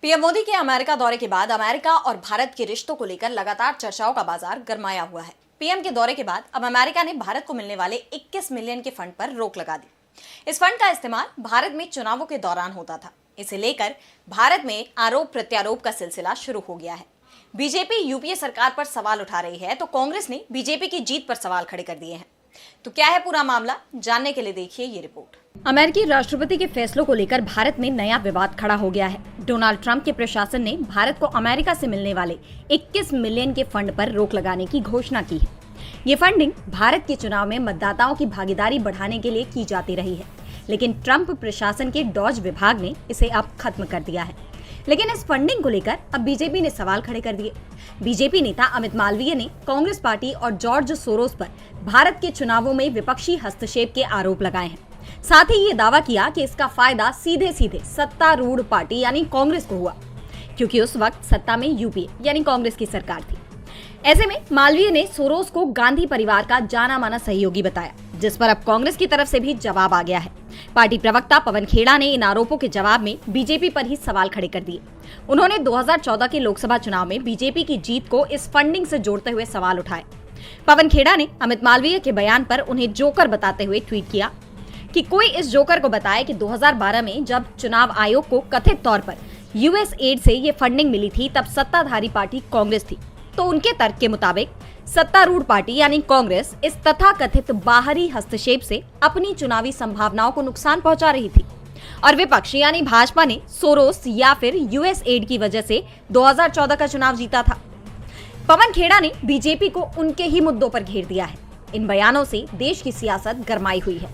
PM Modi के America दौरे के बाद अमेरिका और भारत के रिश्तों को लेकर लगातार चर्चाओं का बाजार गरमाया हुआ है। पीएम के दौरे के बाद अब अमेरिका ने भारत को मिलने वाले 21 मिलियन के फंड पर रोक लगा दी। इस फंड का इस्तेमाल भारत में चुनावों के दौरान होता था। इसे लेकर भारत में आरोप प्रत्यारोप का सिलसिला शुरू हो गया है। बीजेपी यूपीए सरकार पर सवाल उठा रही है तो कांग्रेस ने बीजेपी की जीत पर सवाल खड़े कर दिए हैं। तो क्या है पूरा मामला, जानने के लिए देखिए ये रिपोर्ट। अमेरिकी राष्ट्रपति के फैसलों को लेकर भारत में नया विवाद खड़ा हो गया है। डोनाल्ड ट्रंप के प्रशासन ने भारत को अमेरिका से मिलने वाले 21 मिलियन के फंड पर रोक लगाने की घोषणा की है। ये फंडिंग भारत के चुनाव में मतदाताओं की भागीदारी बढ़ाने के लिए की जाती रही है, लेकिन ट्रंप प्रशासन के डॉज विभाग ने इसे अब खत्म कर दिया है। लेकिन इस फंडिंग को लेकर अब बीजेपी ने सवाल खड़े कर दिए। बीजेपी नेता अमित मालवीय ने कांग्रेस पार्टी और जॉर्ज सोरोस पर भारत के चुनावों में विपक्षी हस्तक्षेप के आरोप लगाए हैं। साथ ही ये दावा किया कि इसका फायदा सीधे सीधे सत्तारूढ़ पार्टी यानी कांग्रेस को हुआ, क्योंकि उस वक्त सत्ता में यूपीए यानी कांग्रेस की सरकार थी। ऐसे में मालवीय ने सोरोस को गांधी परिवार का जाना माना सहयोगी बताया, जिस पर अब कांग्रेस की तरफ से भी जवाब आ गया है। पार्टी प्रवक्ता पवन खेड़ा ने इन आरोपों के जवाब में बीजेपी पर ही सवाल खड़े कर दिए। उन्होंने 2014 के लोकसभा चुनाव में बीजेपी की जीत को इस फंडिंग से जोड़ते हुए सवाल उठाए। पवन खेड़ा ने अमित मालवीय के बयान पर उन्हें जोकर बताते हुए ट्वीट किया कि कोई इस जोकर को बताए कि 2012 में जब चुनाव आयोग को कथित तौर पर यूएस एड से ये फंडिंग मिली थी, तब सत्ताधारी पार्टी कांग्रेस थी। तो उनके तर्क के मुताबिक सत्तारूढ़ पार्टी यानी कांग्रेस इस तथाकथित बाहरी हस्तक्षेप से अपनी चुनावी संभावनाओं को नुकसान पहुंचा रही थी और विपक्ष यानी भाजपा ने सोरोस या फिर यूएस एड की वजह से 2014 का चुनाव जीता था। पवन खेड़ा ने बीजेपी को उनके ही मुद्दों पर घेर दिया है। इन बयानों से देश की सियासत गरमाई हुई है।